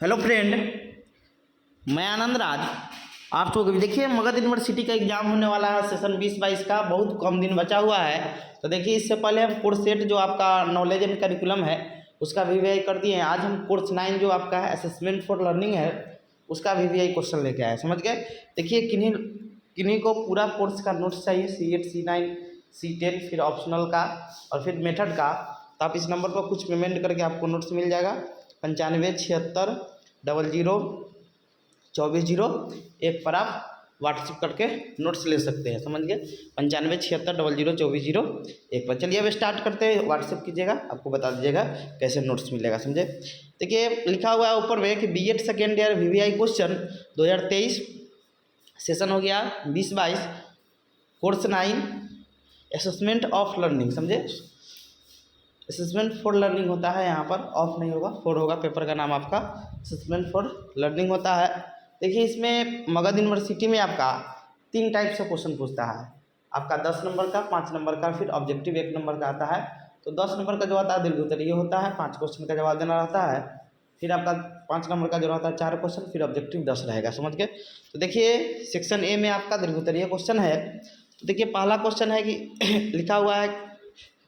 Hello friend, मैं आनंद राज। आप तो देखिए मगध यूनिवर्सिटी का एग्जाम होने वाला है सेशन 20-22 का, बहुत कम दिन बचा हुआ है। तो देखिए इससे पहले हम कोर्स सेट जो आपका नॉलेज एंड करिकुलम है उसका वीवीआई कर दिए हैं। आज हम कोर्स 9 जो आपका है असेसमेंट फॉर लर्निंग है उसका वीवीआई क्वेश्चन लेके आए, समझ गए। देखिए किन्हीं किन्हीं को पूरा कोर्स का नोट्स चाहिए, C8 C9 C10 फिर ऑप्शनल का और फिर मेथड का, तो आप इस नंबर पर कुछ पेमेंट करके आपको नोट्स मिल जाएगा 9576002401 पर आप व्हाट्सएप करके नोट्स ले सकते हैं, समझ गए। 9576002401 पर। चलिए अब स्टार्ट करते हैं, व्हाट्सएप कीजिएगा, आपको बता दीजिएगा कैसे नोट्स मिलेगा, समझे। देखिए लिखा हुआ है ऊपर में कि BEd second year VVI question 2023 session हो गया 20-22 कोर्स 9 असेसमेंट ऑफ लर्निंग, समझे। असेसमेंट फॉर लर्निंग होता है, यहाँ पर ऑफ नहीं होगा, फॉर होगा। पेपर का नाम आपका असेसमेंट फॉर लर्निंग होता है। देखिए इसमें मगध यूनिवर्सिटी में आपका 3 टाइप से क्वेश्चन पूछता है, आपका 10 नंबर का, 5 नंबर का, फिर ऑब्जेक्टिव 1 नंबर का आता है। तो 10 नंबर का जो आता है दीर्घ उत्तरीय होता है, 5 क्वेश्चन का जवाब देना रहता है। फिर आपका 5 नंबर का जो रहता है 4 क्वेश्चन, फिर ऑब्जेक्टिव 10 रहेगा, समझ गए। तो देखिए सेक्शन ए में आपका दीर्घ उत्तरीय क्वेश्चन है। तो देखिए पहला क्वेश्चन है कि लिखा हुआ है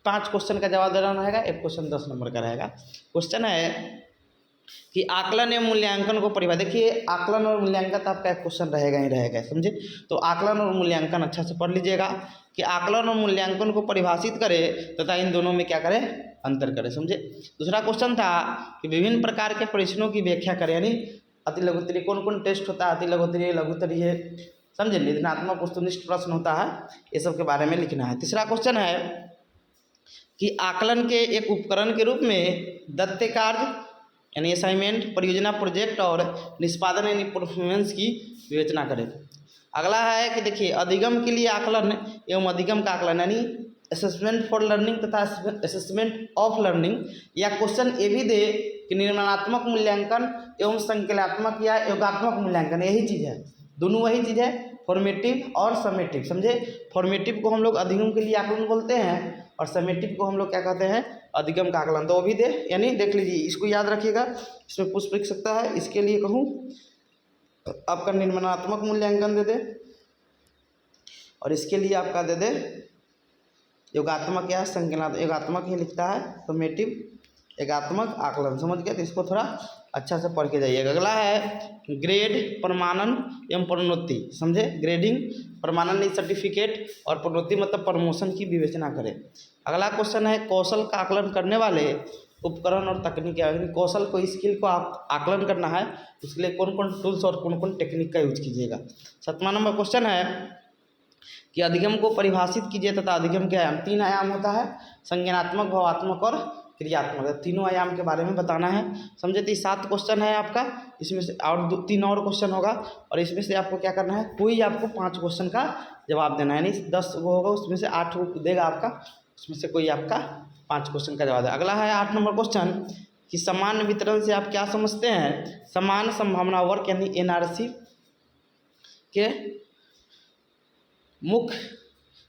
5 क्वेश्चन का जवाब देना रहेगा, 1 क्वेश्चन 10 नंबर का रहेगा। क्वेश्चन है कि आकलन एवं मूल्यांकन को परिभाषित, देखिए आकलन और मूल्यांकन तो आपका एक क्वेश्चन रहेगा ही रहेगा, समझे। तो आकलन और मूल्यांकन अच्छा से पढ़ लीजिएगा कि आकलन और मूल्यांकन को परिभाषित करें तथा इन दोनों में क्या करें, अंतर करें, समझे। दूसरा क्वेश्चन था कि विभिन्न प्रकार के परीक्षणों की व्याख्या करें, यानी अति लघुत्तरीय कौन कौन टेस्ट होता है, अति लघुत्तरीय, लघुत्तरीय, समझे। निधानात्मक वस्तुनिष्ठ प्रश्न होता है, ये सब के बारे में लिखना है। तीसरा क्वेश्चन है कि आकलन के एक उपकरण के रूप में दत्ते कार्य यानी असाइनमेंट, परियोजना, प्रोजेक्ट और निष्पादन यानी परफॉर्मेंस की विवेचना करें। अगला है कि देखिए अधिगम के लिए आकलन एवं अधिगम का आकलन यानी असेसमेंट फॉर लर्निंग तथा असेसमेंट ऑफ लर्निंग, या क्वेश्चन ये भी दे कि निर्माणात्मक मूल्यांकन एवं संकलनात्मक या योगात्मक मूल्यांकन, यही चीज़ है, दोनों वही चीज़ है, फॉर्मेटिव और समेटिव, समझे। फॉर्मेटिव को हम लोग अधिगम के लिए आकलन बोलते हैं और समेटिव को हम लोग क्या कहते हैं, अधिगम का आकलन। तो वो भी दे, यानी देख लीजिए, इसको याद रखिएगा, इसमें पूछ लिख सकता है। इसके लिए कहूँ आपका निर्माणात्मक मूल्यांकन दे दे और इसके लिए आपका दे दे योगात्मक या संज्ञानात्मक, योगात्मक ही लिखता है, समेटिव एकात्मक आकलन, समझ गए। तो इसको थोड़ा अच्छा से पढ़ के जाइएगा। अगला है ग्रेड, प्रमाणन एवं प्रोन्नति, समझे। ग्रेडिंग, प्रमाणन नहीं सर्टिफिकेट, और प्रोन्नति मतलब प्रमोशन की विवेचना करें। अगला क्वेश्चन है कौशल का आकलन करने वाले उपकरण और तकनीक, यानी कौशल को, स्किल को आप आकलन करना है, उसके लिए कौन कौन टूल्स और कौन कौन टेक्निक का यूज कीजिएगा। 7वां नंबर क्वेश्चन है कि अधिगम को परिभाषित कीजिए तथा अधिगम के आयाम, 3 आयाम होता है, संज्ञानात्मक, भावात्मक और क्रियात्मक, तीनों आयाम के बारे में बताना है, समझे। तो 7 क्वेश्चन है आपका, इसमें से और 3 और क्वेश्चन होगा, और इसमें से आपको क्या करना है, कोई आपको 5 क्वेश्चन का जवाब देना है, यानी 10 वो होगा, उसमें से 8 देगा आपका, उसमें से कोई आपका 5 क्वेश्चन का जवाब देगा। अगला है 8 नंबर क्वेश्चन कि समान वितरण से आप क्या समझते हैं, समान संभावना वर्क यानी NRC के मुख्य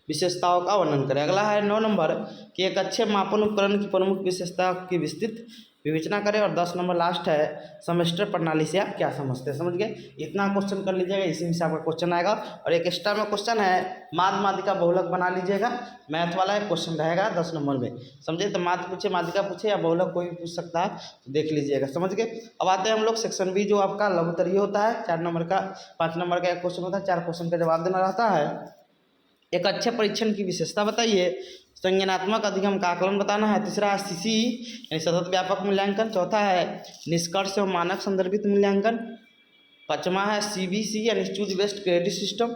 विशेषताओं का वर्णन करें। अगला है 9 नंबर कि एक अच्छे मापन उपकरण की प्रमुख विशेषता की विस्तृत विवेचना करें, और 10 नंबर लास्ट है सेमेस्टर प्रणाली से आप क्या समझते हैं, समझ गए। इतना क्वेश्चन कर लीजिएगा, इसी में से आपका क्वेश्चन आएगा। और एक एक्स्ट्रा में क्वेश्चन है माध्य माध्यिका बहुलक बना लीजिएगा, मैथ वाला एक क्वेश्चन रहेगा 10 नंबर में, समझे। तो माध्य पूछे, माध्यिका पूछे या बहुलक कोई भी पूछ सकता है, तो देख लीजिएगा, समझ गए। अब आते हैं हम लोग सेक्शन बी, जो आपका लघुत्तरीय होता है, 4 नंबर का, 5 नंबर का एक क्वेश्चन होता है, 4 क्वेश्चन का जवाब देना रहता है। एक अच्छे परीक्षण की विशेषता बताइए, संज्ञानात्मक अधिगम का आकलन बताना है। तीसरा है CC यानी सतत व्यापक मूल्यांकन। चौथा है निष्कर्ष एवं मानक संदर्भित मूल्यांकन। 5वां है CBC यानी चूज बेस्ड क्रेडिट सिस्टम,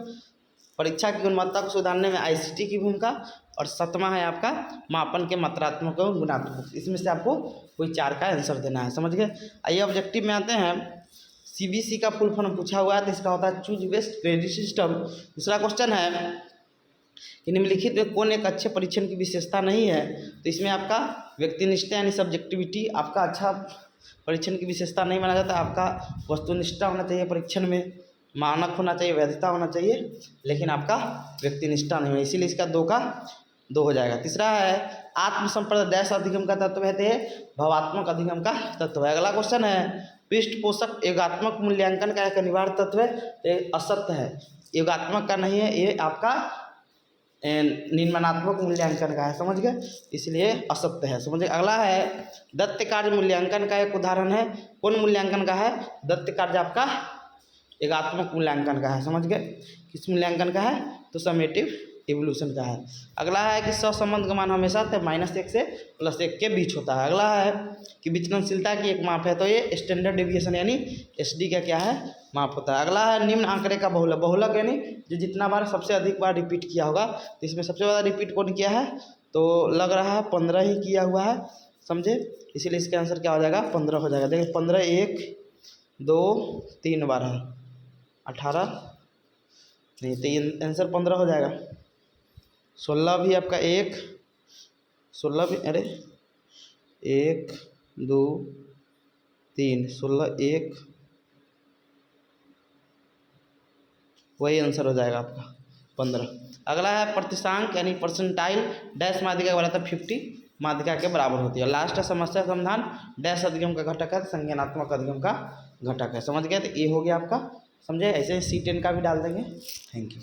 परीक्षा की गुणवत्ता को सुधारने में ICT की भूमिका। और 7वां है आपका मापन के मात्रात्मक एवं गुणात्मक। इसमें से आपको कोई 4 का आंसर देना है, समझ गए। आइए ऑब्जेक्टिव में आते हैं। CBC का फुल फॉर्म पूछा हुआ है, तो इसका होता है चूज बेस्ड क्रेडिट सिस्टम। दूसरा क्वेश्चन है कि निम्नलिखित में कौन एक अच्छे परीक्षण की विशेषता नहीं है, तो इसमें आपका व्यक्तिनिष्ठा यानी सब्जेक्टिविटी आपका अच्छा परीक्षण की विशेषता नहीं माना जाता। आपका वस्तुनिष्ठा होना चाहिए परीक्षण में, मानक होना चाहिए, वैधता होना चाहिए, लेकिन आपका व्यक्तिनिष्ठा नहीं है, इसीलिए इसका 2 का 2 हो जाएगा। तीसरा है आत्मसंप्रदाय डैश अधिगम का तत्व है, तो भवात्मक अधिगम का तत्व है। अगला क्वेश्चन है पृष्ठपोषक योगात्मक मूल्यांकन का एक अनिवार्य तत्व है, तो ये असत्य है, योगात्मक का नहीं है, ये आपका निम्नात्मक मूल्यांकन का है, समझ गए, इसलिए असत्य है, समझ गए। अगला है दत्त कार्य मूल्यांकन का एक उदाहरण है, कौन मूल्यांकन का है, दत्त कार्य आपका एकात्मक मूल्यांकन का है, समझ गए, किस मूल्यांकन का है, तो समेटिव इवोल्यूशन का है। अगला है कि सहसंबंध का मान हमेशा -1 से +1 के बीच होता है। अगला है कि विचलनशीलता की एक माप है, तो ये स्टैंडर्ड डेविएशन यानी SD का क्या है, माप होता है। अगला है निम्न आंकड़े का बहुलक, बहुलक यानी जो जितना बार सबसे अधिक बार रिपीट किया होगा, तो इसमें सबसे ज़्यादा रिपीट कौन किया है, तो लग रहा है 15 ही किया हुआ है, समझे, इसीलिए इसका आंसर क्या हो जाएगा, 15 हो जाएगा। देखिए 15 1 2 3 बार है, 18 नहीं, तो ये आंसर 15 हो जाएगा। 16 भी आपका 1 16 भी, अरे 1 2 3 16 1, वही आंसर हो जाएगा आपका 15। अगला है प्रतिशांक यानी परसेंटाइल डैश माध्यिका का बराबर 50 माध्यिका के बराबर होती है। लास्ट है समस्या समाधान डैश अधिगम का घटक है, संज्ञानात्मक अधिगम का घटक है, समझ गए, तो ये हो गया आपका, समझे। ऐसे ही C10 का भी डाल देंगे। Thank you.